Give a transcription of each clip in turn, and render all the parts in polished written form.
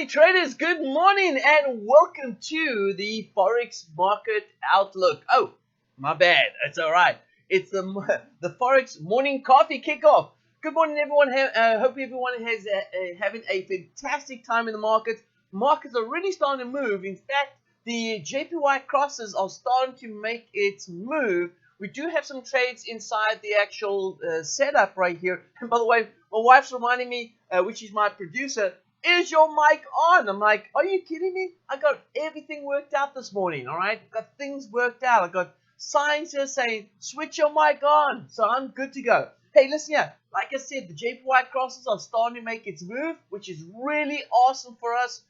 Howdy Traders, good morning and welcome to the Forex Market Outlook. Oh, my bad, it's alright. It's the Forex Morning Coffee Kickoff. Good morning everyone, hope everyone is having a fantastic time in the market. Markets are really starting to move. In fact, the JPY crosses are starting to make its move. We do have some trades inside the actual setup right here. And by the way, my wife's reminding me, which is my producer, is your mic on? I'm like, are you kidding me? I got everything worked out this morning, all right? Got things worked out. I got signs here saying, switch your mic on. So I'm good to go. Hey, listen here. Like I said, the JPY crosses are starting to make its move, which is really awesome for us.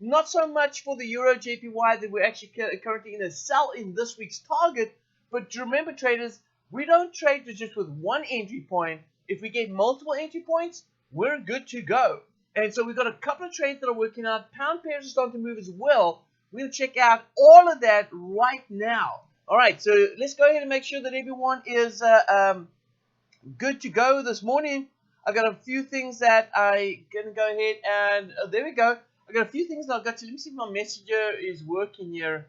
Not so much for the Euro JPY that we're actually currently in a sell in this week's target. But remember, traders, we don't trade just with one entry point. If we get multiple entry points, we're good to go. And so we've got a couple of trades that are working out. Pound pairs are starting to move as well. We're going to check out all of that right now. All right, so let's go ahead and make sure that everyone is good to go this morning. I got a few things that I'm going to go ahead and there we go. I got a few things that I've got to. Let me see if my messenger is working here.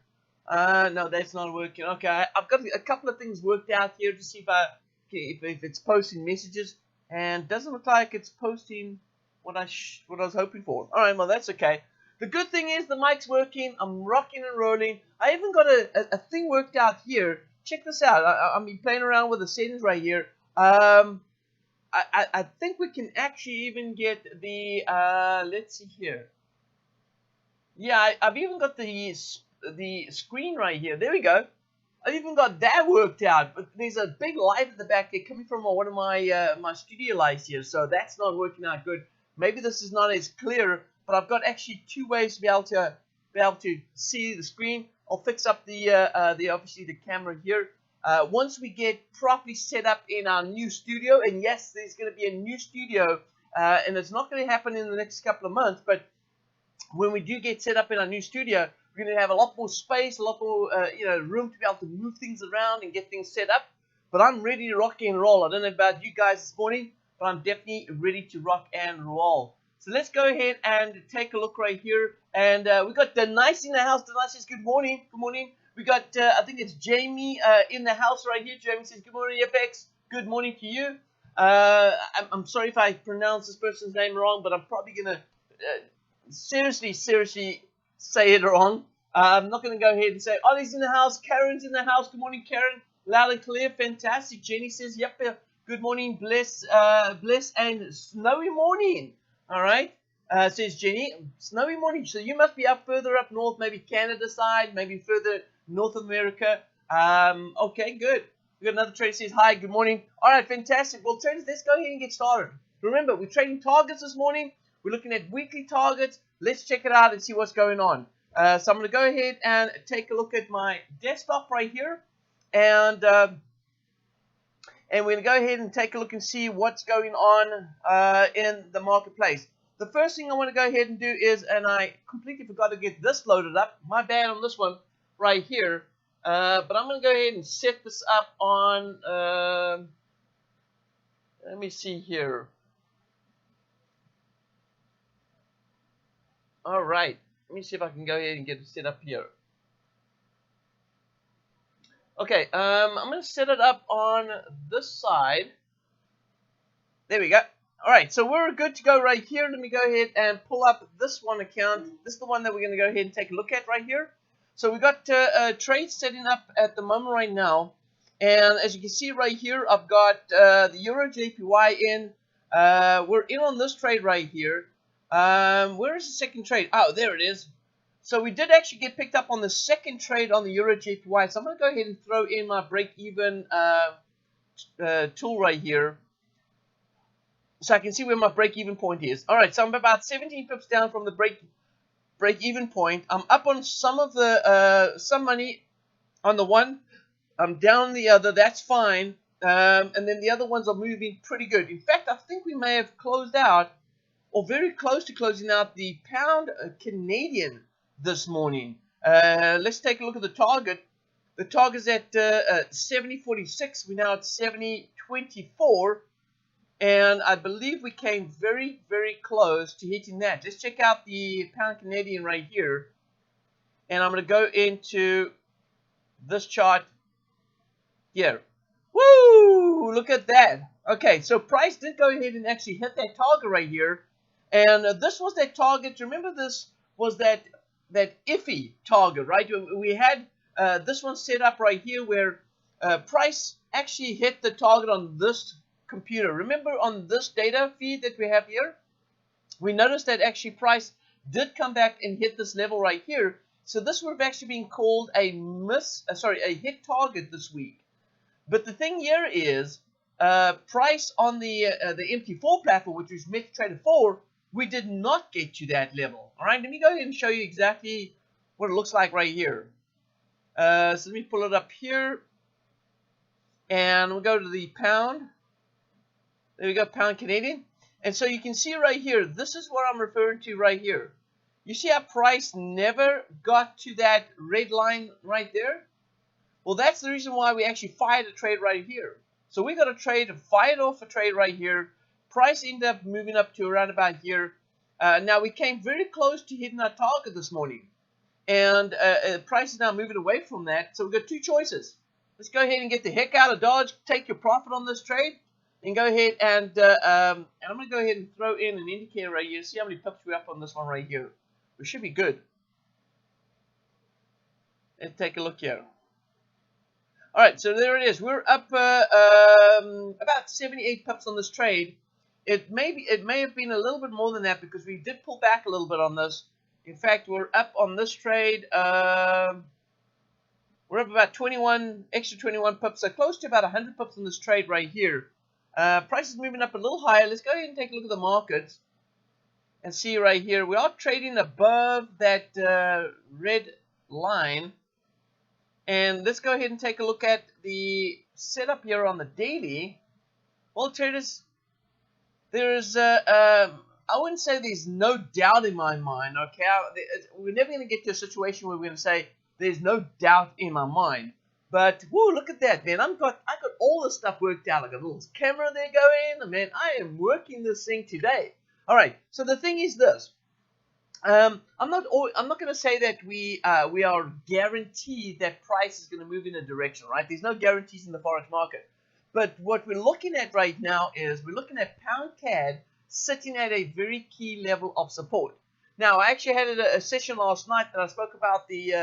No, that's not working. Okay, I've got a couple of things worked out here to see if it's posting messages, and doesn't look like it's posting what I was hoping for. All right, well that's okay. The good thing is the mic's working. I'm rocking and rolling. I even got a thing worked out here. Check this out. I've been playing around with the settings right here. I think we can actually even get the let's see here. Yeah, I've even got the screen right here. There we go. I've even got that worked out. But there's a big light at the back there coming from one of my my studio lights here, so that's not working out good. Maybe this is not as clear, but I've got actually two ways to be able to see the screen. I'll fix up the obviously the camera here. Once we get properly set up in our new studio, and yes, there's going to be a new studio, and it's not going to happen in the next couple of months, but when we do get set up in our new studio, we're going to have a lot more space, a lot more room to be able to move things around and get things set up. But I'm ready to rock and roll. I don't know about you guys this morning, but I'm definitely ready to rock and roll. So let's go ahead and take a look right here. And we got Denise in the house. Denise says good morning. Good morning. We got, I think it's Jamie in the house right here. Jamie says good morning, FX. Good morning to you. I'm sorry if I pronounce this person's name wrong, but I'm probably going to seriously say it wrong. I'm not going to go ahead and say, Ollie's in the house. Karen's in the house. Good morning, Karen. Loud and clear. Fantastic. Jenny says, yep. Good morning, bless and snowy morning. All right, says Jenny, snowy morning. So you must be up further up north, maybe Canada side, maybe further North America. Okay, good. We got another trader says hi, good morning. All right, fantastic. Well, traders, let's go ahead and get started. Remember, we're trading targets this morning. We're looking at weekly targets. Let's check it out and see what's going on. So I'm going to go ahead and take a look at my desktop right here, and we're going to go ahead and take a look and see what's going on in the marketplace. The first thing I want to go ahead and do is, and I completely forgot to get this loaded up. My bad on this one right here. But I'm going to go ahead and set this up on, let me see here. All right. Let me see if I can go ahead and get it set up here. Okay, I'm going to set it up on this side. There we go. All right, so we're good to go right here. Let me go ahead and pull up this one account. This is the one that we're going to go ahead and take a look at right here. So we got trades setting up at the moment right now. And as you can see right here, I've got the Euro JPY in. We're in on this trade right here. Where is the second trade? Oh, there it is. So we did actually get picked up on the second trade on the Euro JPY. So I'm going to go ahead and throw in my break-even tool right here, so I can see where my break-even point is. All right, so I'm about 17 pips down from the break-even point. I'm up on some of the some money on the one. I'm down on the other. That's fine. And then the other ones are moving pretty good. In fact, I think we may have closed out, or very close to closing out, the pound Canadian this morning. Let's take a look at the target. The target is at 70.46. We're now at 70.24. And I believe we came very, very close to hitting that. Let's check out the pound Canadian right here. And I'm going to go into this chart here. Woo! Look at that. Okay, so price did go ahead and actually hit that target right here. And this was that target. Remember, this was that iffy target, right? We had this one set up right here where price actually hit the target on this computer. Remember on this data feed that we have here, we noticed that actually price did come back and hit this level right here. So this would have actually been called a hit target this week. But the thing here is, price on the MT4 platform, which is MetaTrader 4, we did not get to that level. All right, let me go ahead and show you exactly what it looks like right here. So let me pull it up here, and we'll go to the pound. There we go, pound Canadian. And so you can see right here, this is what I'm referring to right here. You see how price never got to that red line right there? Well, that's the reason why we actually fired a trade right here. So we got a trade, fired off a trade right here. Price ended up moving up to around about here. Now we came very close to hitting our target this morning. And price is now moving away from that. So we've got two choices. Let's go ahead and get the heck out of Dodge. Take your profit on this trade. And go ahead and I'm going to go ahead and throw in an indicator right here. See how many pips we're up on this one right here. We should be good. Let's take a look here. All right, so there it is. We're up about 78 pips on this trade. It may have been a little bit more than that because we did pull back a little bit on this. In fact, we're up on this trade. We're up about 21 pips, so close to about 100 pips on this trade right here. Price is moving up a little higher. Let's go ahead and take a look at the market and see right here. We are trading above that red line. And let's go ahead and take a look at the setup here on the daily. Well, traders, there's I wouldn't say there's no doubt in my mind. Okay, we're never going to get to a situation where we're going to say there's no doubt in my mind. But whoa, look at that, man! I got all this stuff worked out. I got a little camera there going. Man, I am working this thing today. All right. So the thing is this. I'm not going to say that we are guaranteed that price is going to move in a direction, right? There's no guarantees in the forex market. But what we're looking at right now is we're looking at pound CAD sitting at a very key level of support. Now, I actually had a session last night that I spoke about the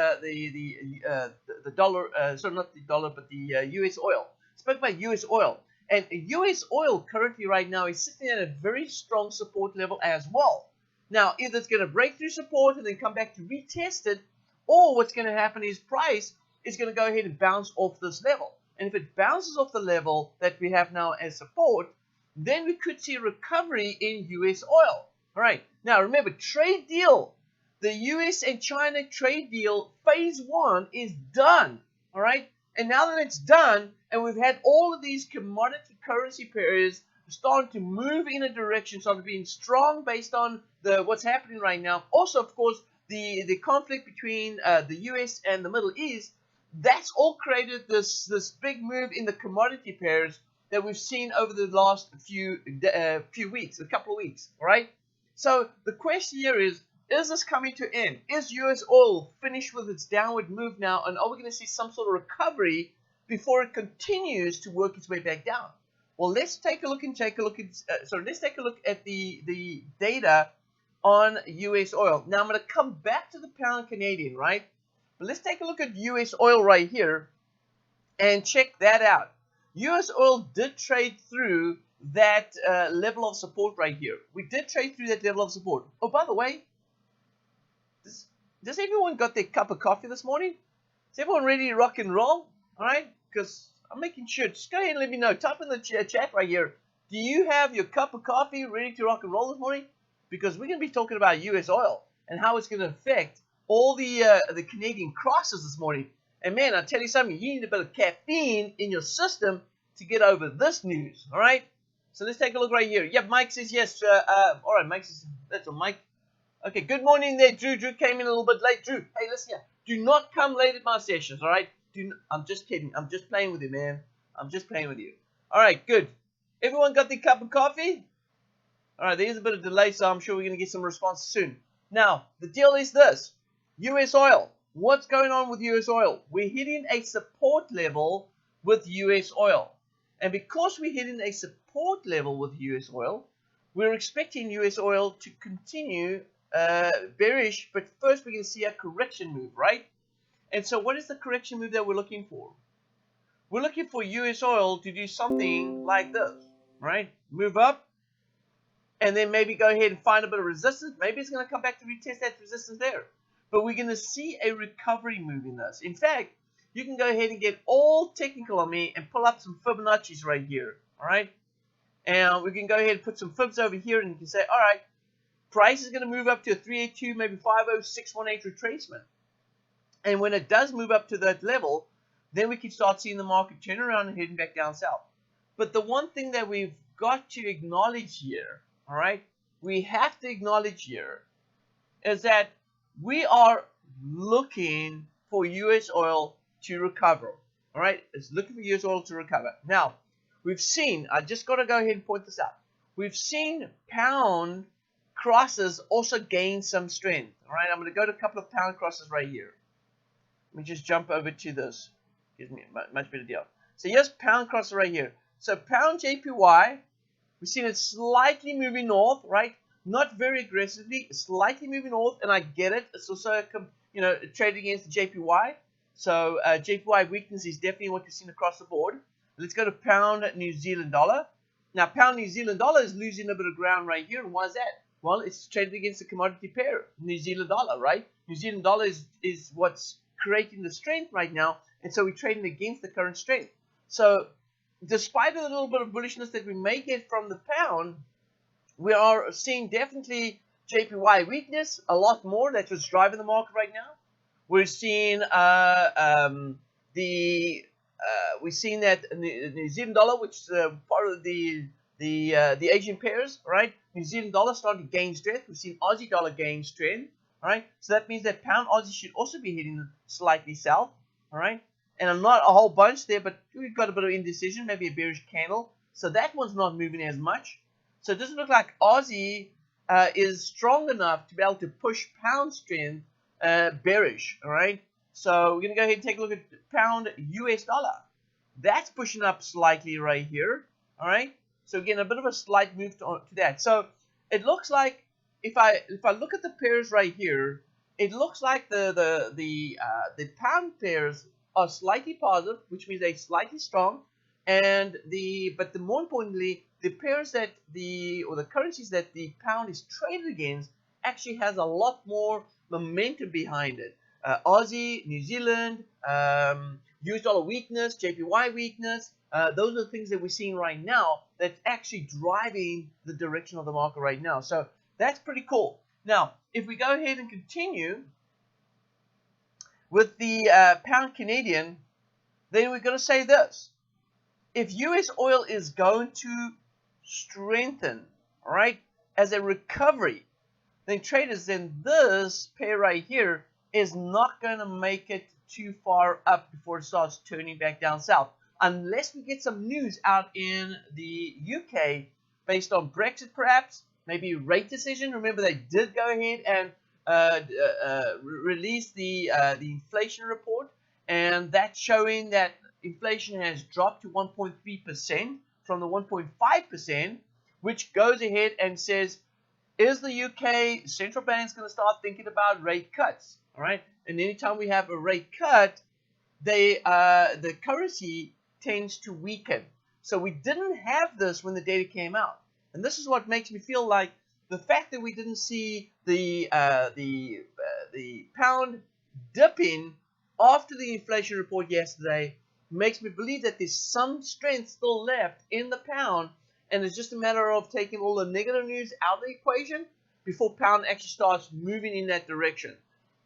dollar, sorry, not the dollar, but the U.S. oil. I spoke about U.S. oil. And U.S. oil currently right now is sitting at a very strong support level as well. Now, either it's going to break through support and then come back to retest it, or what's going to happen is price is going to go ahead and bounce off this level. And if it bounces off the level that we have now as support, then we could see a recovery in U.S. oil. All right. Now, remember, trade deal. The U.S. and China trade deal, phase 1 is done. All right. And now that it's done, and we've had all of these commodity currency pairs starting to move in a direction, starting to being strong based on what's happening right now. Also, of course, the conflict between the U.S. and the Middle East, that's all created this big move in the commodity pairs that we've seen over the last few weeks, a couple of weeks. All right. So the question here is this coming to end? Is U.S. oil finished with its downward move now, and are we going to see some sort of recovery before it continues to work its way back down? Well, let's take a look at the data on U.S. oil. Now, I'm going to come back to the pound Canadian, right? But let's take a look at U.S. oil right here and check that out. U.S. oil did trade through that level of support right here. We did trade through that level of support. Oh, by the way, does everyone got their cup of coffee this morning? Is everyone ready to rock and roll? All right, because I'm making sure. Just go ahead and let me know. Type in the chat right here. Do you have your cup of coffee ready to rock and roll this morning? Because we're going to be talking about U.S. oil and how it's going to affect all the Canadian crosses this morning. And man, I'll tell you something. You need a bit of caffeine in your system to get over this news. All right. So let's take a look right here. Yeah, Mike says yes. All right, Mike says that's a Mike. Okay. Good morning there, Drew. Drew came in a little bit late. Drew, hey, listen here. Do not come late at my sessions. All right. I'm just kidding. I'm just playing with you, man. I'm just playing with you. All right, good. Everyone got their cup of coffee? All right, there's a bit of delay, so I'm sure we're going to get some response soon. Now, the deal is this. US oil. What's going on with US oil? We're hitting a support level with US oil. And because we're hitting a support level with US oil, we're expecting US oil to continue bearish, but first we're going to see a correction move, right? And so what is the correction move that we're looking for? We're looking for US oil to do something like this, right? Move up, and then maybe go ahead and find a bit of resistance. Maybe it's going to come back to retest that resistance there. But we're going to see a recovery move in this. In fact, you can go ahead and get all technical on me and pull up some Fibonacci's right here, all right? And we can go ahead and put some fibs over here, and you can say, all right, price is going to move up to a 382, maybe 50618 retracement. And when it does move up to that level, then we can start seeing the market turn around and heading back down south. But the one thing that we've got to acknowledge here, all right, we have to acknowledge here is that we are looking for US oil to recover. All right, it's looking for US oil to recover. Now, we've seen, I just got to go ahead and point this out. We've seen pound crosses also gain some strength. All right, I'm going to go to a couple of pound crosses right here. Let me just jump over to this. Gives me a much better deal. So here's pound cross right here. So pound JPY, we've seen it slightly moving north, right? Not very aggressively, slightly moving north, and I get it. It's also, trading against the JPY. So JPY weakness is definitely what we've seen across the board. Let's go to pound New Zealand dollar. Now, pound New Zealand dollar is losing a bit of ground right here. And why is that? Well, it's traded against the commodity pair, New Zealand dollar, right? New Zealand dollar is what's creating the strength right now. And so we're trading against the current strength. So despite a little bit of bullishness that we may get from the pound, we are seeing definitely JPY weakness a lot more. That's what's driving the market right now. We're seeing we've seen that New Zealand dollar, which is part of the Asian pairs, right? New Zealand dollar starting to gain strength. We've seen Aussie dollar gain strength, all right? So that means that pound Aussie should also be heading slightly south, all right? And I'm not a whole bunch there, but we've got a bit of indecision, maybe a bearish candle. So that one's not moving as much. So it doesn't look like Aussie is strong enough to be able to push pound strength bearish, all right? So we're going to go ahead and take a look at pound US dollar. That's pushing up slightly right here, all right? So again, a bit of a slight move to that. So it looks like if I look at the pairs right here, it looks like the pound pairs are slightly positive, which means they're slightly strong, and but the more importantly, the pairs that the currencies that the pound is traded against actually has a lot more momentum behind it. Aussie, New Zealand, US dollar weakness, JPY weakness. Those are the things that we're seeing right now that's actually driving the direction of the market right now. So that's pretty cool. Now, if we go ahead and continue with the pound Canadian, then we're going to say this. If US oil is going to strengthen, all right, as a recovery, then traders, then this pair right here is not going to make it too far up before it starts turning back down south. Unless we get some news out in the UK based on Brexit perhaps, maybe rate decision. Remember, they did go ahead and release the inflation report, and that's showing that inflation has dropped to 1.3% from the 1.5%, which goes ahead and says, is the UK central bank going to start thinking about rate cuts? All right, and anytime we have a rate cut, the currency tends to weaken. So we didn't have this when the data came out, and this is what makes me feel like the fact that we didn't see the pound dipping after the inflation report yesterday makes me believe that there's some strength still left in the pound, and it's just a matter of taking all the negative news out of the equation before pound actually starts moving in that direction.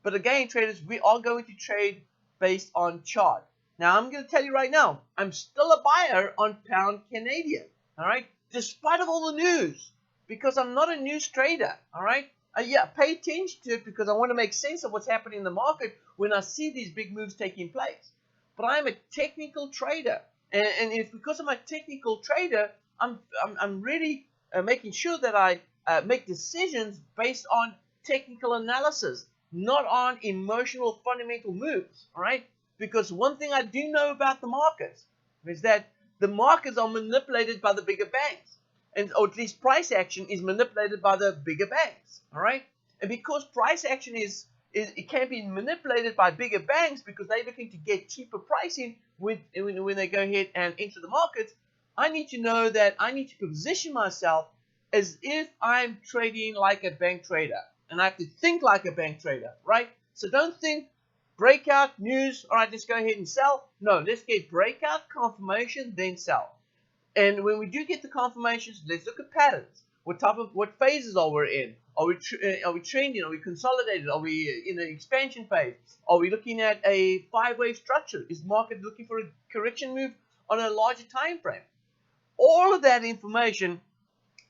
But again, traders, we are going to trade based on chart. Now, I'm going to tell you right now, I'm still a buyer on pound Canadian, all right, despite of all the news, because I'm not a news trader, all right. Yeah, pay attention to it because I want to make sense of what's happening in the market when I see these big moves taking place. But I'm a technical trader, and it's because I'm a technical trader, I'm really making sure that I make decisions based on technical analysis, not on emotional fundamental moves. All right, because one thing I do know about the markets is that the markets are manipulated by the bigger banks, and or at least price action is manipulated by the bigger banks. All right, and because price action is it can be manipulated by bigger banks because they're looking to get cheaper pricing when they go ahead and enter the markets. I need to know that I need to position myself as if I'm trading like a bank trader, and I have to think like a bank trader, right? So don't think breakout news, all right, let's go ahead and sell. No, let's get breakout confirmation, then sell. And when we do get the confirmations, let's look at patterns. What phases are we in? Are we trending? Are we consolidated? Are we in an expansion phase? Are we looking at a five-wave structure? Is market looking for a correction move on a larger time frame? All of that information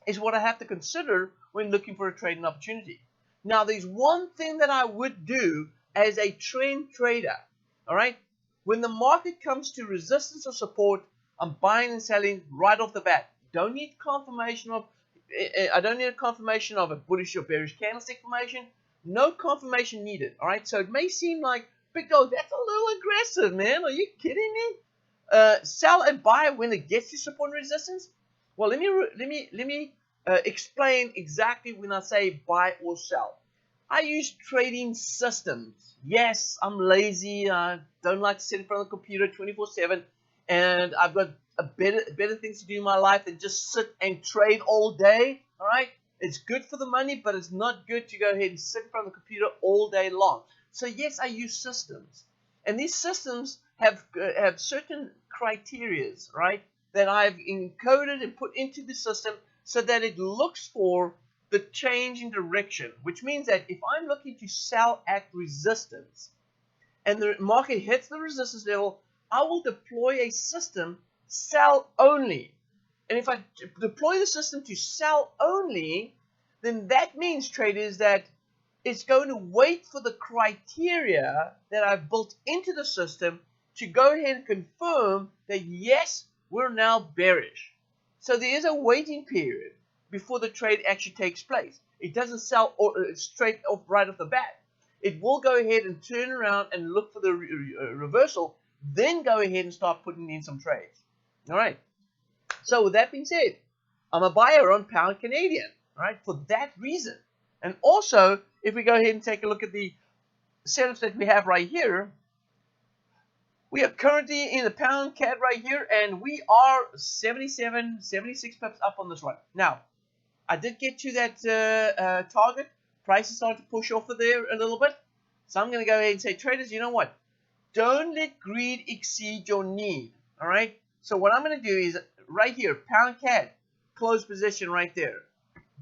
is what I have to consider when looking for a trading opportunity. Now, there's one thing that I would do as a trend trader. All right, when the market comes to resistance or support, I'm buying and selling right off the bat. Don't need confirmation of. I don't need a confirmation of a bullish or bearish candlestick formation. No confirmation needed. All right. So it may seem like Big Dog, that's a little aggressive, man. Are you kidding me? Sell and buy when it gets to support and resistance. Well, let me explain exactly when I say buy or sell. I use trading systems. Yes, I'm lazy. I don't like to sit in front of the computer 24/7, and I've got better things to do in my life than just sit and trade all day. All right, it's good for the money, but it's not good to go ahead and sit in front of the computer all day long. So yes, I use systems, and these systems have certain criterias, right, that I've encoded and put into the system so that it looks for the change in direction, which means that if I'm looking to sell at resistance and the market hits the resistance level, I will deploy a system sell only. And if I deploy the system to sell only, then that means, traders, that it's going to wait for the criteria that I've built into the system to go ahead and confirm that yes, we're now bearish. So there is a waiting period before the trade actually takes place. It doesn't sell straight off right off the bat. It will go ahead and turn around and look for the reversal, then go ahead and start putting in some trades. All right. So with that being said, I'm a buyer on pound Canadian, right, for that reason. And also, if we go ahead and take a look at the setups that we have right here, we are currently in the pound CAD right here, and we are 77, 76 pips up on this one. Now, I did get to that target. Price is starting to push off of there a little bit. So I'm going to go ahead and say, traders, you know what? Don't let greed exceed your need. All right? So what I'm going to do is right here, pound CAD, close position right there.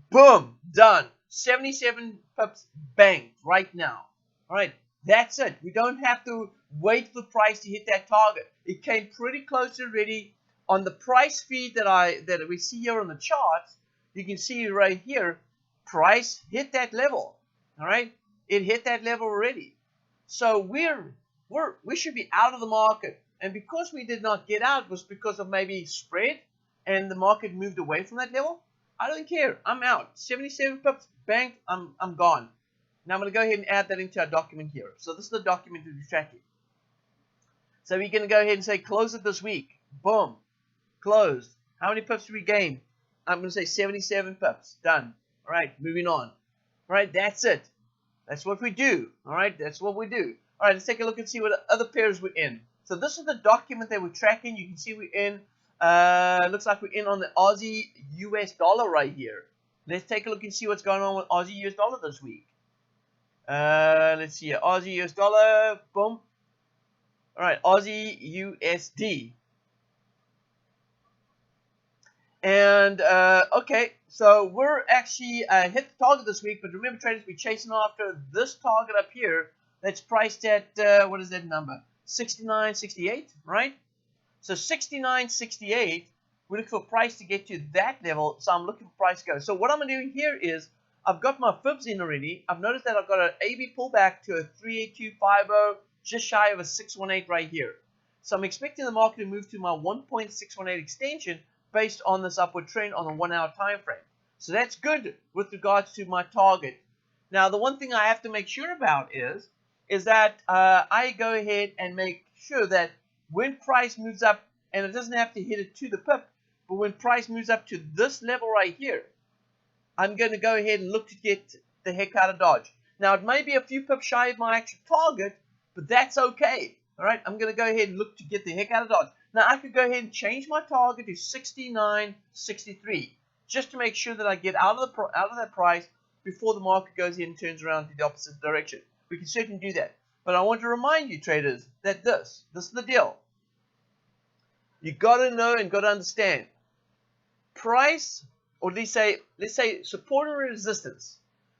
Boom, done. 77 pips banked right now. All right, that's it. We don't have to wait for the price to hit that target. It came pretty close already on the price feed that we see here on the charts. You can see right here, price hit that level. All right, it hit that level already. So we should be out of the market. And because we did not get out was because of maybe spread and the market moved away from that level. I don't care. I'm out. 77 pips banked. I'm gone. Now I'm going to go ahead and add that into our document here. So this is the document that we're tracking. So we're going to go ahead and say close it this week. Boom. Closed. How many pips did we gain? I'm going to say 77 pips. Done. All right. Moving on. All right. That's it. That's what we do. All right. That's what we do. All right. Let's take a look and see what other pairs we're in. So this is the document that we're tracking. You can see we're in. Looks like we're in on the Aussie US dollar right here. Let's take a look and see what's going on with Aussie US dollar this week. Let's see here. Aussie US dollar. Boom. All right. Aussie USD. And okay, so we're actually hit the target this week. But remember, traders, we're chasing after this target up here. That's priced at what is that number? 69.68, right? So 69.68, we're looking for price to get to that level. So I'm looking for price to go. So what I'm doing here is I've got my fibs in already. I've noticed that I've got an AB pullback to a 38250, just shy of a 618 right here. So I'm expecting the market to move to my 1.618 extension based on this upward trend on a 1 hour time frame. So that's good with regards to my target. Now, the one thing I have to make sure about is that I go ahead and make sure that when price moves up, and it doesn't have to hit it to the pip, but when price moves up to this level right here, I'm going to go ahead and look to get the heck out of Dodge. Now, it may be a few pips shy of my actual target, but that's okay. All right, I'm going to go ahead and look to get the heck out of Dodge. Now, I could go ahead and change my target to 69.63 just to make sure that I get out of that price before the market goes ahead and turns around to the opposite direction. We can certainly do that. But I want to remind you, traders, that this is the deal. You got to know and got to understand price, or let's say support and resistance.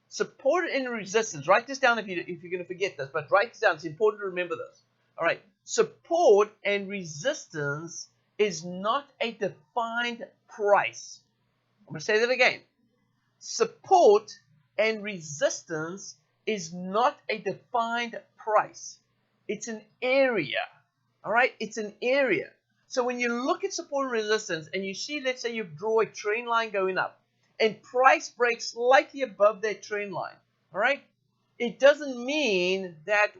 Support and resistance. Write this down if you're going to forget this, but write this down. It's important to remember this. All right. Support and resistance is not a defined price. I'm going to say that again. Support and resistance is not a defined price. It's an area. All right? It's an area. So when you look at support and resistance and you see, let's say you draw a trend line going up and price breaks slightly above that trend line, all right? It doesn't mean that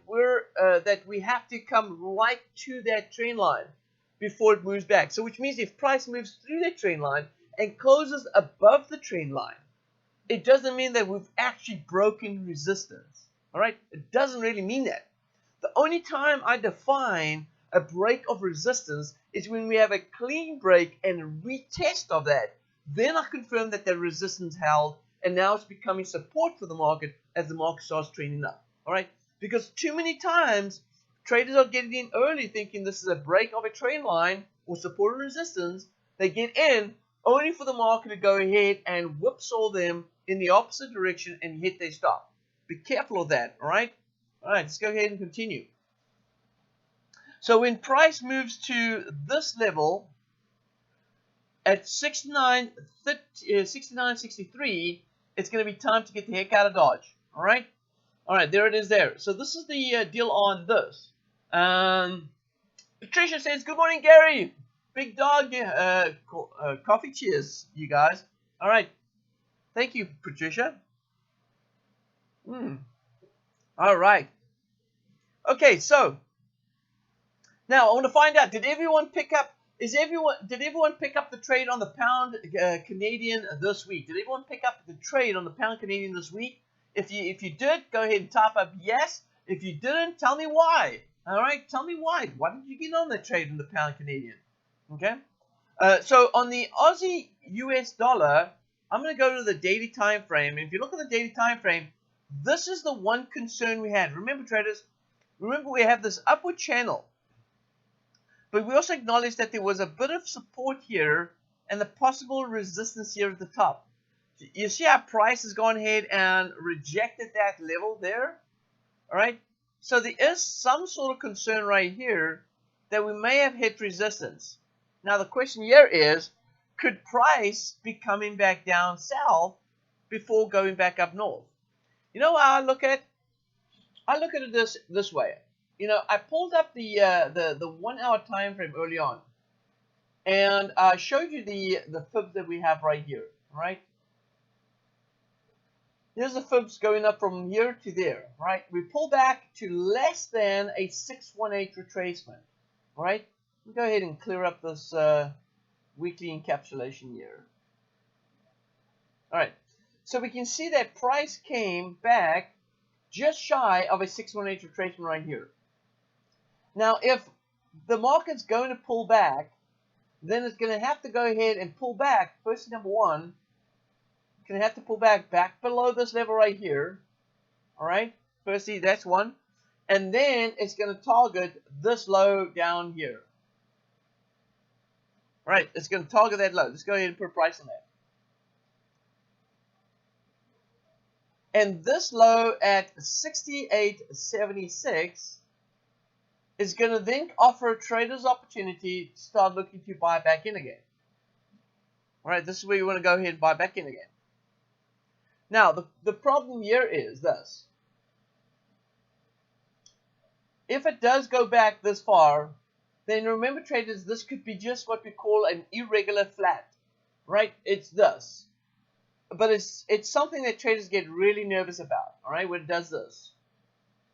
we have to come right to that trend line before it moves back. So which means if price moves through that trend line and closes above the trend line, it doesn't mean that we've actually broken resistance. All right? It doesn't really mean that. The only time I define a break of resistance is when we have a clean break and a retest of that. Then I confirm that the resistance held, and now it's becoming support for the market as the market starts trending up. All right? Because too many times traders are getting in early thinking this is a break of a trend line or support and resistance. They get in only for the market to go ahead and whipsaw them in the opposite direction and hit their stop. Be careful of that, all right? All right, let's go ahead and continue. So when price moves to this level at 69.63, it's going to be time to get the heck out of Dodge, all right? All right, there it is there. So this is the deal on this. Patricia says, good morning, Gary. Big dog, coffee cheers, you guys. All right. Thank you, Patricia. All right. Okay, so now I want to find out, did everyone pick up the trade on the pound Canadian this week? Did everyone pick up the trade on the pound Canadian this week? If you did, go ahead and type up yes. If you didn't, tell me why. All right, tell me why. Why did you get on that trade on the pound Canadian? Okay. So on the Aussie US dollar, I'm going to go to the daily time frame. If you look at the daily time frame, this is the one concern we had. Remember, traders, we have this upward channel. But we also acknowledge that there was a bit of support here and the possible resistance here at the top. You see how price has gone ahead and rejected that level there? All right. So there is some sort of concern right here that we may have hit resistance. Now the question here is, could price be coming back down south before going back up north? You know how I look at it? I look at it this way. You know, I pulled up the 1 hour time frame early on, and I showed you the fibs that we have right here. Right? Here's the fibs going up from here to there. Right? We pull back to less than a 618 retracement. Right? We'll go ahead and clear up this weekly encapsulation here. All right. So we can see that price came back just shy of a 618 retracement right here. Now, if the market's going to pull back, then it's going to have to go ahead and pull back. First, number one, it's going to have to pull back below this level right here. All right. Firstly, that's one. And then it's going to target this low down here. All right. It's going to target that low. Let's go ahead and put a price on that. And this low at 68.76 is going to then offer a trader's opportunity to start looking to buy back in again. All right, this is where you want to go ahead and buy back in again. Now, the problem here is this. If it does go back this far, then remember, traders, this could be just what we call an irregular flat, right? It's this. But it's something that traders get really nervous about, all right, when it does this.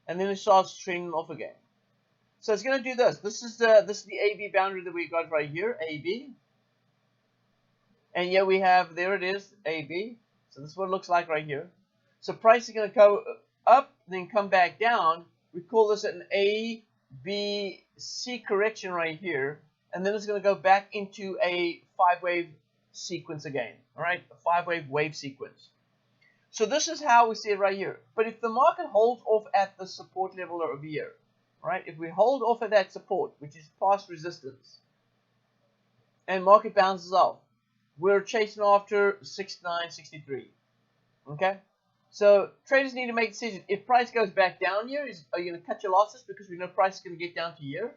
And then it starts trending off again. So it's going to do this. This is the AB boundary that we got right here, AB. And here we have, there it is, AB. So this is what it looks like right here. So price is going to go up, then come back down. We call this an A, B, C correction right here. And then it's going to go back into a 5-wave sequence again. All right, a 5-wave wave sequence. So this is how we see it right here. But if the market holds off at the support level over here, right? If we hold off at that support, which is past resistance, and market bounces off, we're chasing after 69.63. Okay? So traders need to make a decision. If price goes back down here, are you going to cut your losses because we know price is going to get down to here?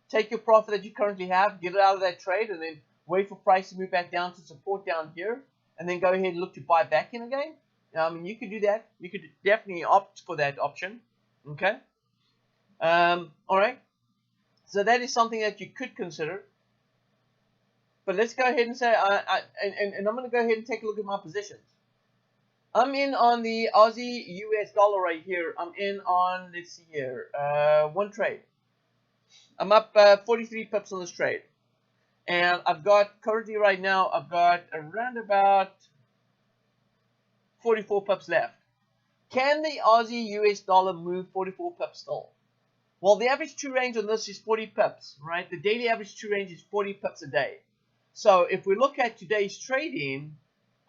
Take your profit that you currently have, get it out of that trade, and then wait for price to move back down to support down here, and then go ahead and look to buy back in again. I mean, you could do that. You could definitely opt for that option. Okay? All right. So that is something that you could consider. But let's go ahead and say, and I'm going to go ahead and take a look at my positions. I'm in on the Aussie US dollar right here. I'm in on, let's see here, one trade. I'm up 43 pips on this trade. And I've got, currently right now, I've got around about 44 pips left. Can the Aussie US dollar move 44 pips still? Well, the average true range on this is 40 pips, right? The daily average true range is 40 pips a day. So if we look at today's trading,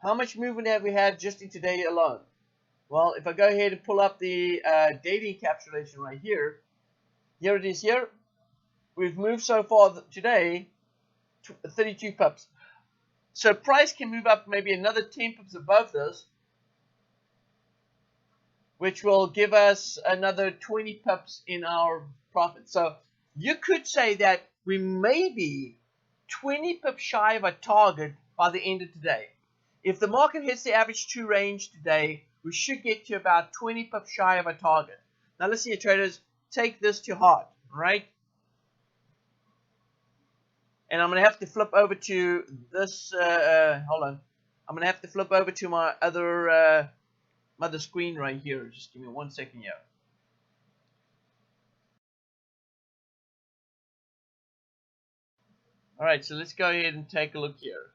how much movement have we had just in today alone? Well, if I go ahead and pull up the daily encapsulation right here, here it is here. We've moved so far today 32 pips. So price can move up maybe another 10 pips above this, which will give us another 20 pips in our profit. So you could say that we may be 20 pips shy of a target by the end of today. If the market hits the average true range today, we should get to about 20 pips shy of a target. Now listen here, traders, take this to heart, right? And I'm going to have to flip over to this, hold on. I'm going to have to flip over to my other screen right here. Just give me 1 second here. All right, so let's go ahead and take a look here.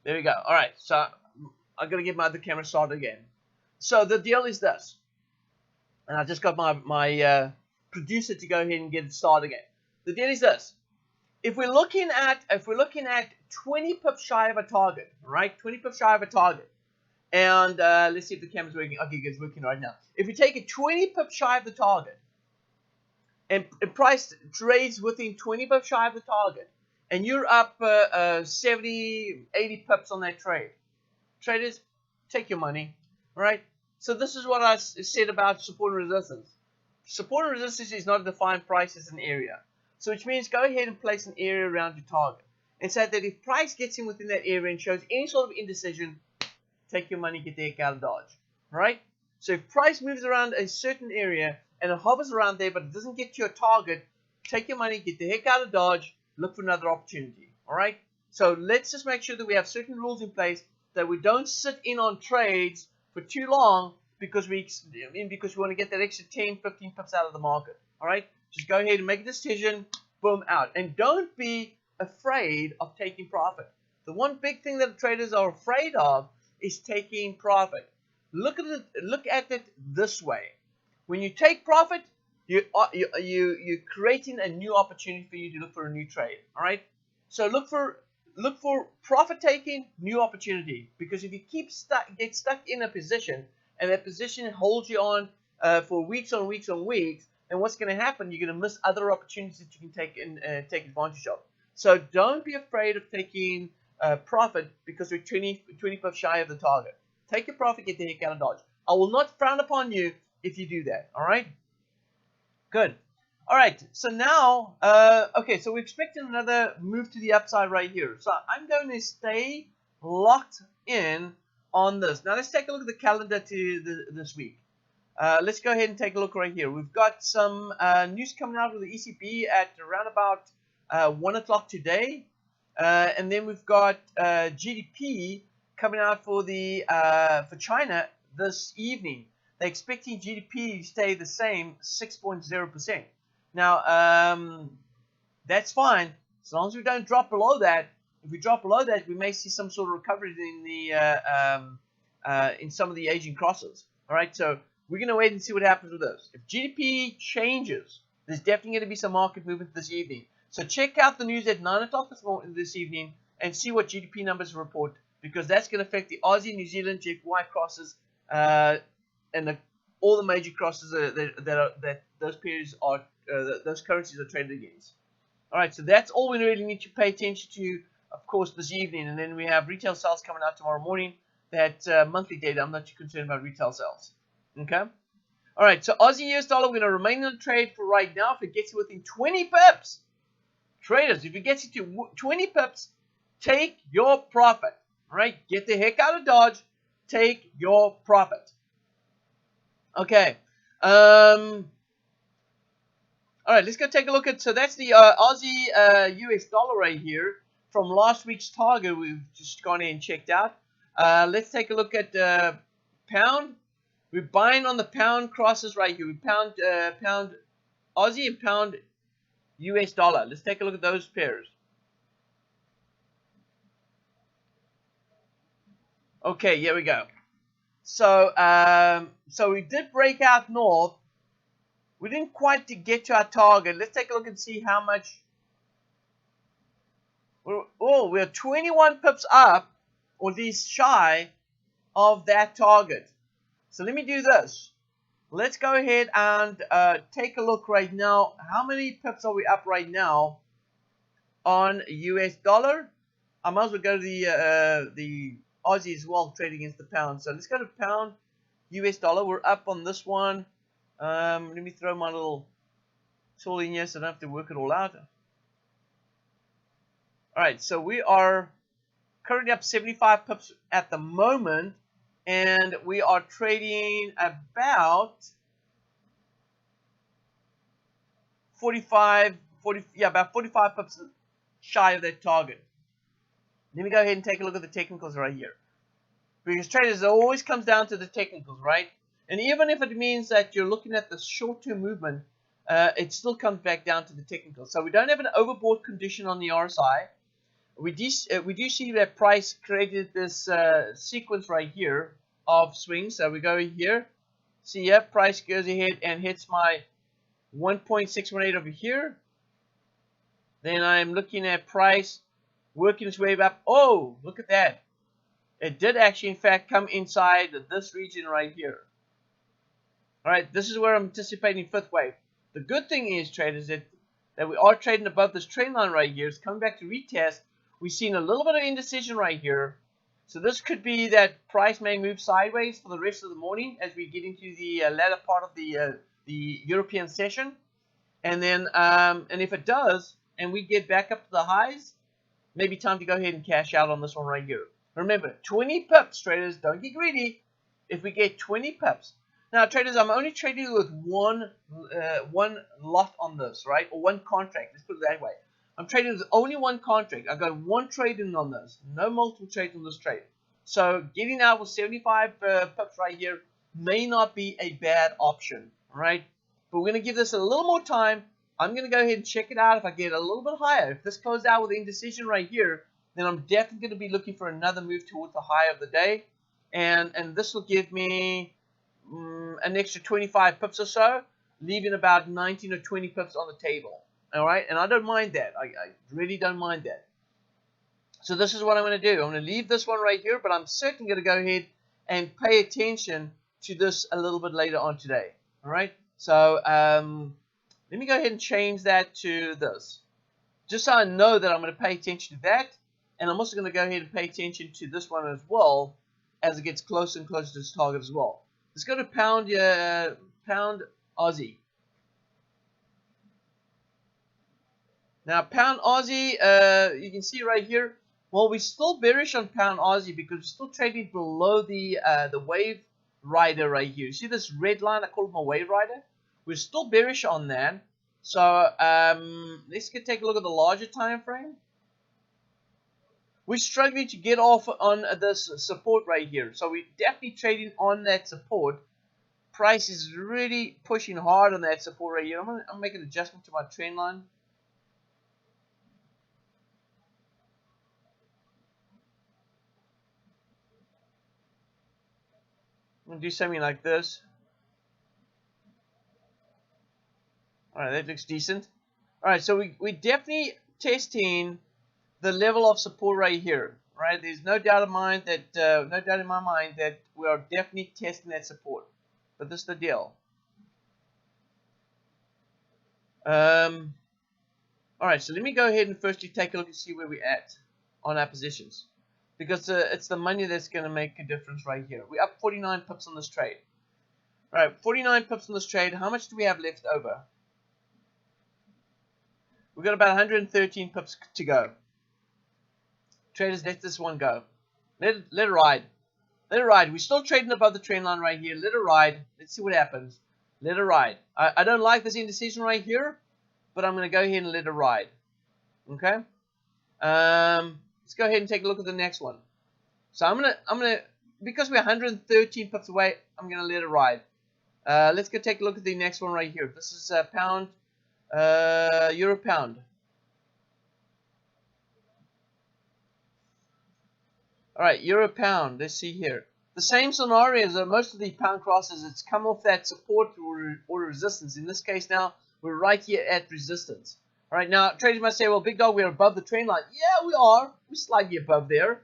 There we go. All right, so I'm going to get my other camera started again. So the deal is this. And I just got my producer to go ahead and get it started again. The deal is this. If we're looking at 20 pips shy of a target, right? 20 pips shy of a target. And let's see if the camera's working. Okay, it's working right now. If we take it 20 pips shy of the target, and price trades within 20 pips shy of the target, and you're up 70, 80 pips on that trade, traders, take your money, right? So this is what I said about support and resistance. Support and resistance is not a defined price, it's an area. So which means go ahead and place an area around your target. And say that if price gets in within that area and shows any sort of indecision, take your money, get the heck out of Dodge. Right? So if price moves around a certain area and it hovers around there but it doesn't get to your target, take your money, get the heck out of Dodge, look for another opportunity. Alright? So let's just make sure that we have certain rules in place, that we don't sit in on trades for too long because we want to get that extra 10, 15 pips out of the market. Alright? Just go ahead and make a decision, boom, out. And don't be afraid of taking profit. The one big thing that traders are afraid of is taking profit. Look at it this way. When you take profit, you're creating a new opportunity for you to look for a new trade. Alright? So look for profit taking, new opportunity. Because if you get stuck in a position, and that position holds you on for weeks on weeks on weeks, and what's going to happen? You're going to miss other opportunities that you can take advantage of. So don't be afraid of taking profit because we're 20 pips shy of the target. Take your profit, get the heck out of Dodge. I will not frown upon you if you do that. All right? Good. All right. So now, okay. So we're expecting another move to the upside right here. So I'm going to stay locked in on this. Now let's take a look at the calendar to this week. Let's go ahead and take a look right here. We've got some news coming out of the ECB at around about 1 o'clock today. And then we've got GDP coming out for China this evening. They're expecting GDP to stay the same, 6.0%. Now, that's fine as long as we don't drop below that. If we drop below that, we may see some sort of recovery in some of the aging crosses. All right, so we're going to wait and see what happens with this. If GDP changes, there's definitely going to be some market movement this evening. So check out the news at 9 o'clock this evening and see what GDP numbers report, because that's going to affect the Aussie, New Zealand, JPY crosses, and all the major crosses that those periods are, those currencies are traded against. All right, so that's all we really need to pay attention to, of course, this evening. And then we have retail sales coming out tomorrow morning. That monthly data, I'm not too concerned about retail sales. Okay. All right, so Aussie US dollar, we're going to remain on trade for right now. If it gets you within 20 pips, traders, if it gets you to 20 pips, take your profit. All right, get the heck out of Dodge. Take your profit. Okay. All right, let's go take a look at, so that's the Aussie US dollar right here from last week's target we've just gone in and checked out. Let's take a look at pound. We're buying on the pound crosses right here. We pound Aussie and pound US dollar. Let's take a look at those pairs. Okay, here we go. So, so we did break out north. We didn't quite get to our target. Let's take a look and see how much. We're 21 pips up, or at least shy of that target. So let me do this. Let's go ahead and take a look right now. How many pips are we up right now on US dollar? I might as well go to the Aussie as well, trading against the pound. So let's go to pound US dollar. We're up on this one. Let me throw my little tool in here so I don't have to work it all out. Alright, so we are currently up 75 pips at the moment, and we are trading about 45 pips shy of that target. Let me go ahead and take a look at the technicals right here. Because traders, it always comes down to the technicals, right? And even if it means that you're looking at the short-term movement, it still comes back down to the technicals. So we don't have an overbought condition on the RSI. We do see that price created this sequence right here of swings. So we go here. See, yeah, price goes ahead and hits my 1.618 over here. Then I'm looking at price working its way up. Oh, look at that. It did actually, in fact, come inside this region right here. All right, this is where I'm anticipating fifth wave. The good thing is, traders, that we are trading above this trend line right here. It's coming back to retest. We've seen a little bit of indecision right here. So this could be that price may move sideways for the rest of the morning as we get into the latter part of the European session. And then, and if it does, and we get back up to the highs, maybe time to go ahead and cash out on this one right here. Remember, 20 pips, traders. Don't get greedy. If we get 20 pips. Now, traders, I'm only trading with one lot on this, right? Or one contract. Let's put it that way. I'm trading with only one contract. I've got one trade in on this. No multiple trades on this trade. So getting out with 75 pips right here may not be a bad option, right? But we're going to give this a little more time. I'm going to go ahead and check it out if I get a little bit higher. If this closes out with indecision right here, then I'm definitely going to be looking for another move towards the high of the day. And this will give me an extra 25 pips or so, leaving about 19 or 20 pips on the table. All right, and I don't mind that. I really don't mind that. So this is what I'm going to do. I'm going to leave this one right here, but I'm certainly going to go ahead and pay attention to this a little bit later on today. All right, so let me go ahead and change that to this, just so I know that I'm going to pay attention to that, and I'm also going to go ahead and pay attention to this one as well as it gets closer and closer to this target as well. Let's go to pound Aussie. Now, pound Aussie, you can see right here, Well, we're still bearish on pound Aussie because we're still trading below the wave rider right here. You see this red line? I call it my wave rider. We're still bearish on that. So let's take a look at the larger time frame. We're struggling to get off on this support right here. So we're definitely trading on that support. Price is really pushing hard on that support right here. I'm making an adjustment to my trend line. I'm going to do something like this. Alright, that looks decent. Alright, so we're definitely testing the level of support right here. Right, there's no doubt in my mind that we are definitely testing that support. But this is the deal. Alright, so let me go ahead and firstly take a look and see where we're at on our positions. Because it's the money that's going to make a difference right here. We're up 49 pips on this trade. Alright, 49 pips on this trade. How much do we have left over? We've got about 113 pips to go. Traders, let this one go. Let it ride. Let it ride. We're still trading above the trend line right here. Let it ride. Let's see what happens. Let it ride. I don't like this indecision right here, but I'm going to go ahead and let it ride. Okay? Let's go ahead and take a look at the next one. So I'm gonna because we're 113 pips away, I'm gonna let it ride. Let's go take a look at the next one right here. This is pound, euro pound. All right, euro pound. Let's see here. The same scenario as most of the pound crosses. It's come off that support or resistance. In this case, now we're right here at resistance. All right, now traders might say, "Well, big dog, we're above the trend line." Yeah, we are. We're slightly above there,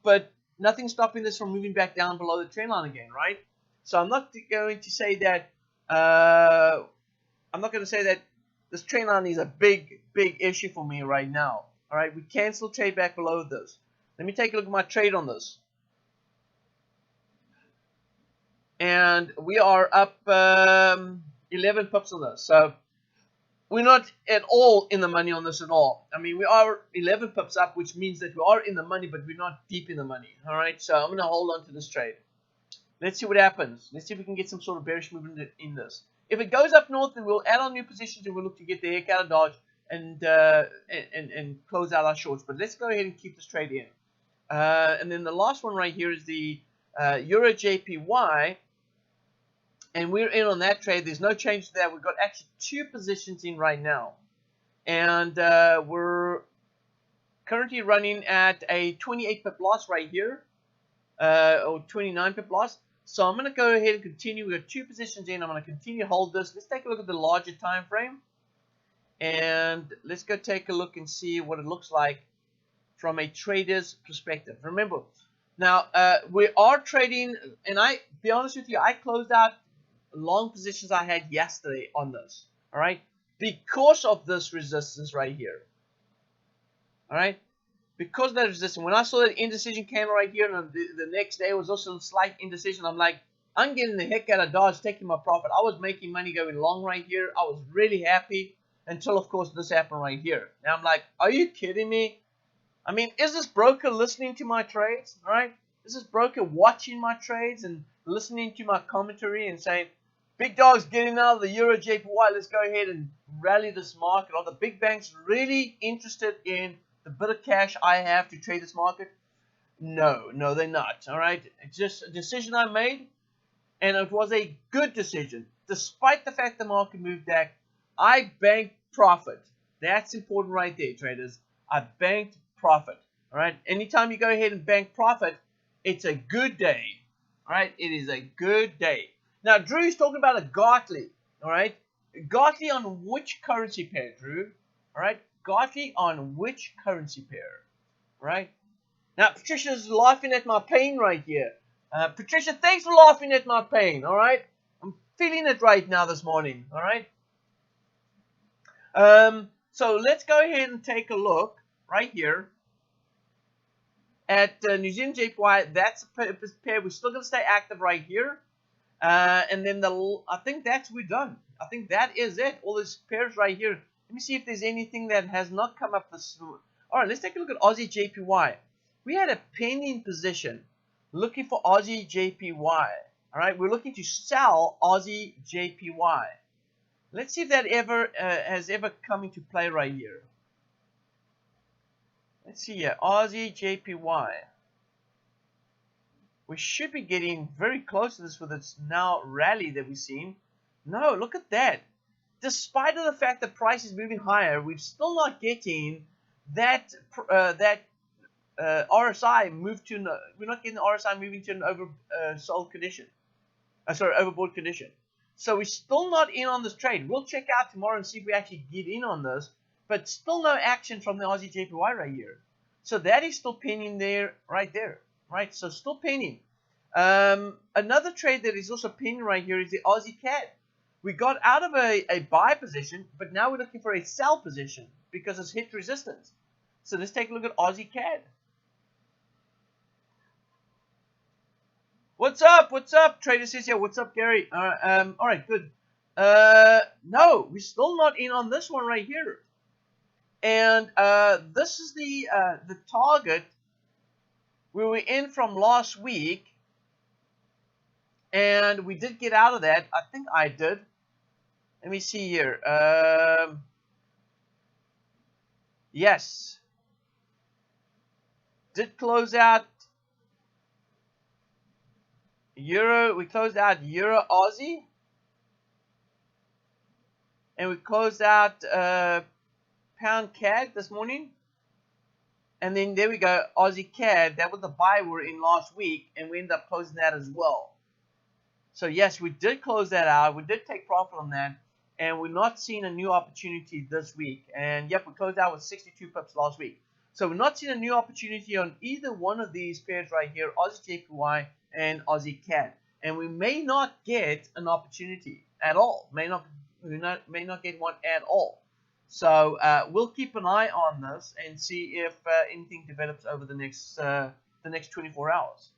but nothing's stopping this from moving back down below the trend line again, right? So I'm not going to say that. I'm not going to say that this trend line is a big issue for me right now. All right, we can still trade back below this. Let me take a look at my trade on this. And we are up 11 pips on this. So we're not at all in the money on this at all. I mean, we are 11 pips up, which means that we are in the money, but we're not deep in the money. All right, so I'm going to hold on to this trade. Let's see what happens. Let's see if we can get some sort of bearish movement in this. If it goes up north, then we'll add on new positions and we'll look to get the heck out of Dodge and close out our shorts. But let's go ahead and keep this trade in. And then the last one right here is the Euro JPY. And we're in on that trade. There's no change to that. We've got actually 2 positions in right now. And we're currently running at a 28 pip loss right here. Or 29 pip loss. So I'm going to go ahead and continue. We've got 2 positions in. I'm going to continue to hold this. Let's take a look at the larger time frame. And let's go take a look and see what it looks like from a trader's perspective. Remember, now we are trading, and be honest with you, I closed out long positions I had yesterday on this. All right, because of this resistance right here. All right, because of that resistance. When I saw that indecision came right here, and the next day was also a slight indecision, I'm like, I'm getting the heck out of Dodge, taking my profit. I was making money going long right here. I was really happy until, of course, this happened right here. Now I'm like, are you kidding me? I mean, is this broker listening to my trades? All right, is this broker watching my trades and listening to my commentary and saying, big dog's getting out of the Euro JPY, let's go ahead and rally this market? Are the big banks really interested in the bit of cash I have to trade this market? No, they're not. All right, it's just a decision I made, and it was a good decision. Despite the fact the market moved back, I banked profit. That's important right there, traders. I banked profit. All right, anytime you go ahead and bank profit, it's a good day. All right, it is a good day. Now, Drew is talking about a Gartley. All right, Gartley on which currency pair, Drew? All right, Gartley on which currency pair? All right. Now, Patricia's laughing at my pain right here. Patricia, thanks for laughing at my pain. All right, I'm feeling it right now this morning. All right. So let's go ahead and take a look right here at New Zealand JPY. That's a pair. We're still going to stay active right here. And then I think we're done. I think that is it. All these pairs right here. Let me see if there's anything that has not come up this. All right, let's take a look at Aussie JPY. we had a pending position looking for Aussie JPY. All right, we're looking to sell Aussie JPY. Let's see if that has ever come into play right here. Let's see here, Aussie JPY. We should be getting very close to this with its now rally that we've seen. No, look at that. Despite of the fact that price is moving higher, we're still not getting that RSI move to. We're not getting the RSI moving to an oversold condition. Overbought condition. So we're still not in on this trade. We'll check out tomorrow and see if we actually get in on this. But still no action from the Aussie JPY right here. So that is still pending there, right there. Right, so still pending. Another trade that is also pending right here is the Aussie CAD. We got out of a buy position, but now we're looking for a sell position because it's hit resistance. So let's take a look at Aussie CAD. What's up? What's up? Trader says here. What's up, Gary? All right, good. No, we're still not in on this one right here. And this is the target we were in from last week, and we did get out of that. I think I did. Let me see here. Yes. Did close out Euro. We closed out Euro Aussie. And we closed out Pound CAD this morning. And then there we go, Aussie CAD. That was the buy we were in last week, and we ended up closing that as well. So yes, we did close that out. We did take profit on that, and we're not seeing a new opportunity this week. And yep, we closed out with 62 pips last week. So we're not seeing a new opportunity on either one of these pairs right here, Aussie JPY and Aussie CAD. And we may not get an opportunity at all. May not get one at all. So we'll keep an eye on this and see if anything develops over the next 24 hours.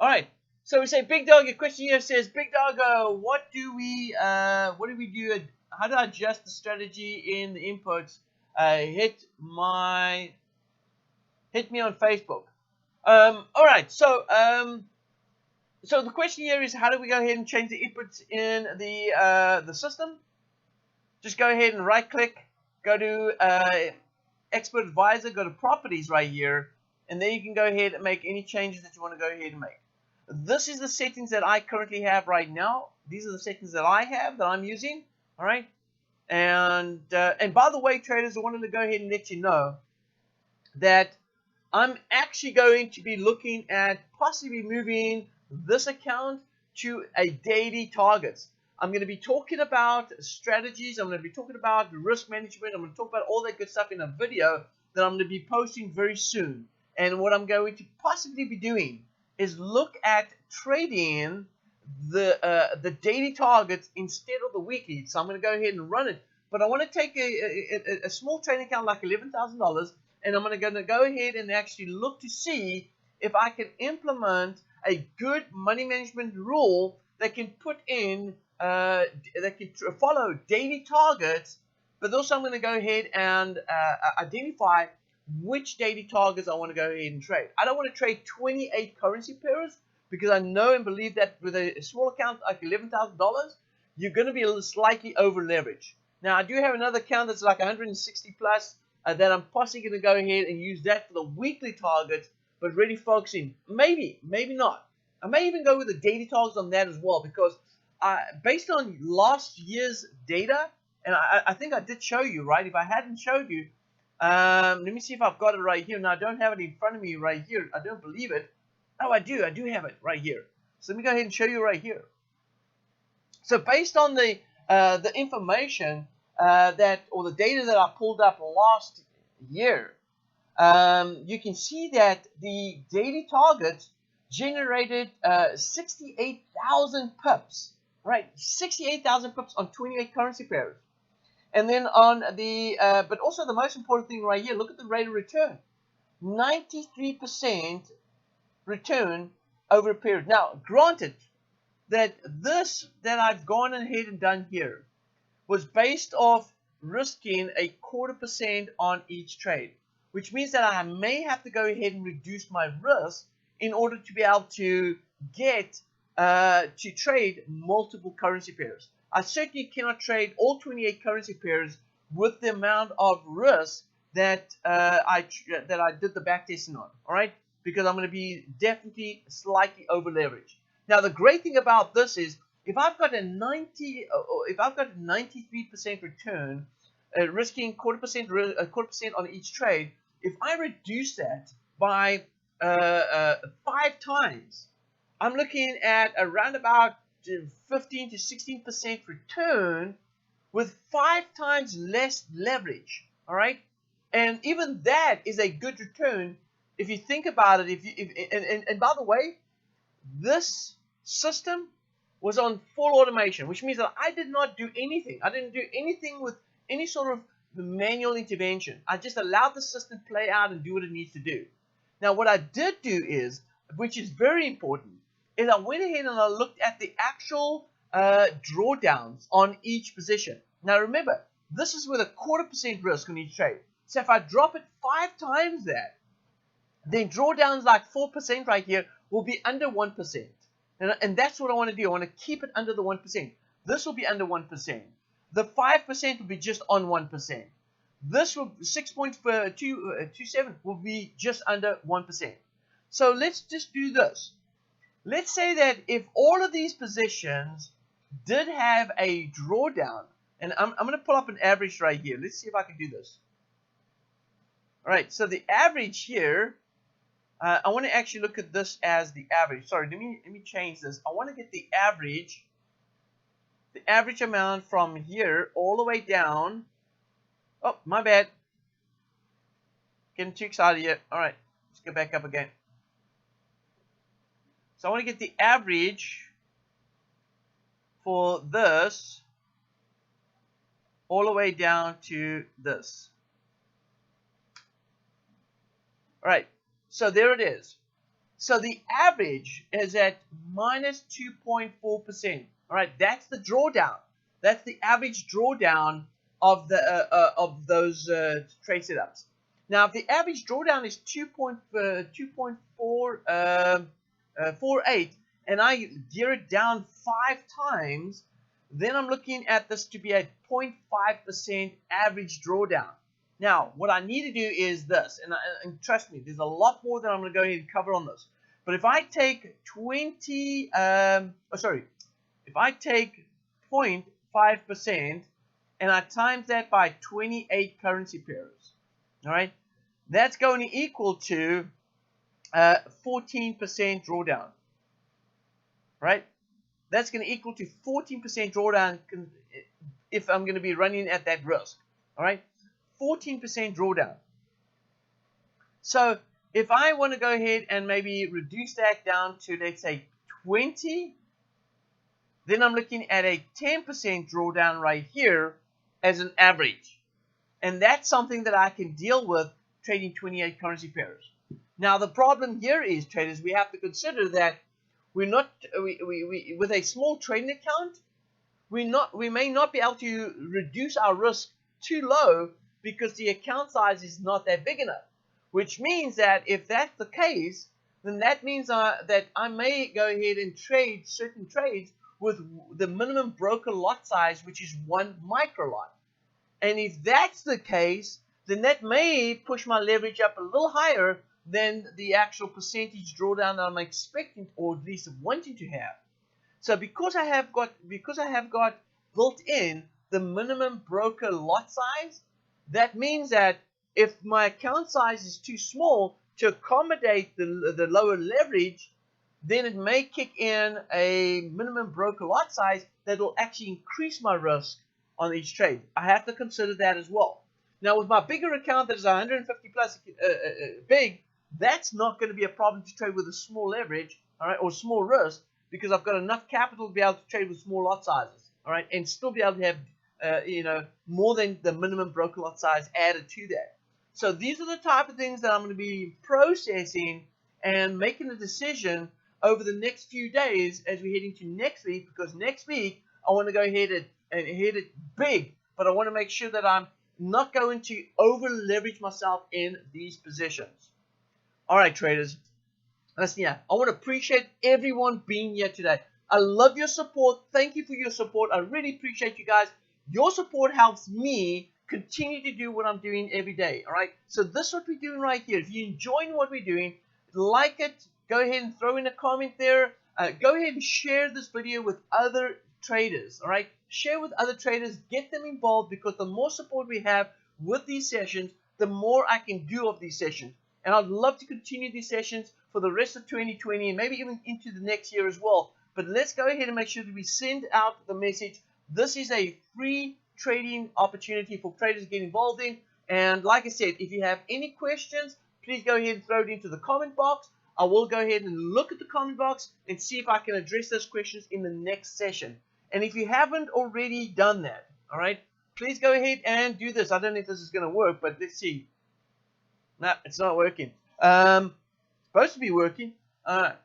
All right. So we say, Big Dog. Your question here says, Big Dog, what do we do? How do I adjust the strategy in the inputs? Hit me on Facebook. All right. So the question here is, how do we go ahead and change the inputs in the system? Just go ahead and right click. Go to Expert Advisor, go to Properties right here, and then you can go ahead and make any changes that you want to go ahead and make. This is the settings that I currently have right now. These are the settings that I have, that I'm using. All right. And by the way, traders, I wanted to go ahead and let you know that I'm actually going to be looking at possibly moving this account to a daily targets. I'm going to be talking about strategies. I'm going to be talking about risk management. I'm going to talk about all that good stuff in a video that I'm going to be posting very soon. And what I'm going to possibly be doing is look at trading the daily targets instead of the weekly. So I'm going to go ahead and run it. But I want to take a small trading account like $11,000, and I'm going to go ahead and actually look to see if I can implement a good money management rule that can put in that can follow daily targets, but also I'm going to go ahead and identify which daily targets I want to go ahead and trade. I don't want to trade 28 currency pairs because I know and believe that with a small account like $11,000, you're going to be a little slightly over leveraged. Now, I do have another account that's like 160 plus that I'm possibly going to go ahead and use that for the weekly targets, but really focusing, maybe not. I may even go with the daily targets on that as well, because based on last year's data, and I think I did show you, right? If I hadn't showed you, let me see if I've got it right here. Now, I don't have it in front of me right here. I don't believe it. Oh, I do have it right here. So let me go ahead and show you right here. So based on the information or the data that I pulled up last year, you can see that the daily targets generated 68,000 pips, right? 68,000 pips on 28 currency pairs. And then on the, but also the most important thing right here, look at the rate of return. 93% return over a period. Now, granted that this that I've gone ahead and done here was based off risking 0.25% on each trade. which means that I may have to go ahead and reduce my risk in order to be able to get to trade multiple currency pairs. I certainly cannot trade all 28 currency pairs with the amount of risk that I did the backtesting on. All right, because I'm going to be definitely slightly over leveraged. Now the great thing about this is if I've got a 93% return, risking quarter percent on each trade, if I reduce that by 5 times, I'm looking at around about 15 to 16% return with 5 times less leverage. All right, and even that is a good return if you think about it. And by the way, this system was on full automation, which means that I did not do anything. I didn't do anything with any sort of manual intervention. I just allowed the system to play out and do what it needs to do. Now, what I did do is, which is very important, is I went ahead and I looked at the actual drawdowns on each position. Now, remember, this is with a 0.25% risk on each trade. So if I drop it 5 times that, then drawdowns like 4% right here will be under 1%. And that's what I want to do. I want to keep it under the 1%. This will be under 1%. The 5% will be just on 1%. This will 6.27 will be just under 1%. So let's just do this. Let's say that if all of these positions did have a drawdown, and I'm going to pull up an average right here. Let's see if I can do this. All right, so the average here, I want to actually look at this as the average. Sorry, let me change this. I want to get the average amount from here all the way down. Oh, my bad. Getting too excited here. All right, let's go back up again. So I want to get the average for this all the way down to this. All right, so there it is. So the average is at minus 2.4%. All right, that's the drawdown. That's the average drawdown of the those trade setups. Now, if the average drawdown is 2.48, and I gear it down 5 times, then I'm looking at this to be a 0.5% average drawdown. Now, what I need to do is this, and trust me, there's a lot more that I'm going to go ahead and cover on this. But if I take if I take 0.5% and I times that by 28 currency pairs, all right, that's going to equal to 14% drawdown, right? That's going to equal to 14% drawdown if I'm going to be running at that risk, all right? 14% drawdown. So if I want to go ahead and maybe reduce that down to, let's say, 20, then I'm looking at a 10% drawdown right here as an average. And that's something that I can deal with trading 28 currency pairs. Now, the problem here is, traders, we have to consider that we're not, with a small trading account, we may not be able to reduce our risk too low because the account size is not that big enough. Which means that if that's the case, then that means that I may go ahead and trade certain trades with the minimum broker lot size, which is 1 micro lot. And if that's the case, then that may push my leverage up a little higher than the actual percentage drawdown that I'm expecting, or at least wanting to have. So because I have got built in the minimum broker lot size, that means that if my account size is too small to accommodate the lower leverage, then it may kick in a minimum broker lot size that will actually increase my risk on each trade. I have to consider that as well. Now, with my bigger account that is 150 plus big, that's not going to be a problem to trade with a small leverage, all right, or small risk, because I've got enough capital to be able to trade with small lot sizes, all right, and still be able to have more than the minimum broker lot size added to that. So these are the type of things that I'm going to be processing and making a decision over the next few days as we head into next week, because next week I want to go ahead and hit it big, but I want to make sure that I'm not going to over leverage myself in these positions. All right, traders. Listen, yeah, I want to appreciate everyone being here today. I love your support. Thank you for your support. I really appreciate you guys. Your support helps me continue to do what I'm doing every day. All right. So this is what we're doing right here. If you're enjoying what we're doing, like it. Go ahead and throw in a comment there. Go ahead and share this video with other traders. All right. Share with other traders. Get them involved, because the more support we have with these sessions, the more I can do of these sessions. And I'd love to continue these sessions for the rest of 2020 and maybe even into the next year as well. But let's go ahead and make sure that we send out the message. This is a free trading opportunity for traders to get involved in. And like I said, if you have any questions, please go ahead and throw it into the comment box. I will go ahead and look at the comment box and see if I can address those questions in the next session. And if you haven't already done that, all right, please go ahead and do this. I don't know if this is going to work, but let's see. No, it's not working. Supposed to be working. All right.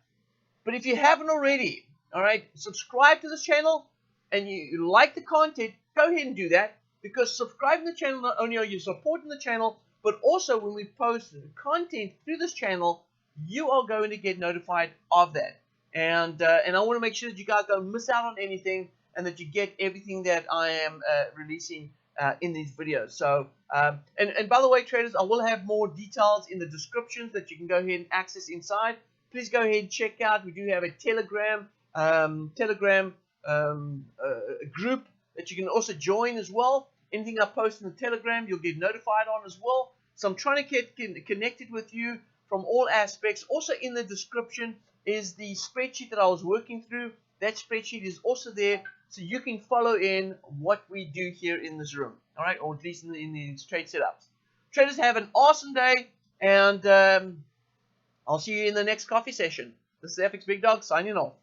But if you haven't already, all right, subscribe to this channel and you like the content, go ahead and do that, because subscribing to the channel, not only are you supporting the channel, but also when we post content through this channel, you are going to get notified of that. And I want to make sure that you guys don't miss out on anything, and that you get everything that I am releasing in these videos. So, and by the way, traders, I will have more details in the descriptions that you can go ahead and access inside. Please go ahead and check out. We do have a Telegram group that you can also join as well. Anything I post in the Telegram, you'll get notified on as well. So I'm trying to get connected with you from all aspects. Also in the description is the spreadsheet that I was working through. That spreadsheet is also there, so you can follow in what we do here in this room, all right, or at least in these trade setups. Traders, have an awesome day, and I'll see you in the next coffee session. This is FxBigDog signing off.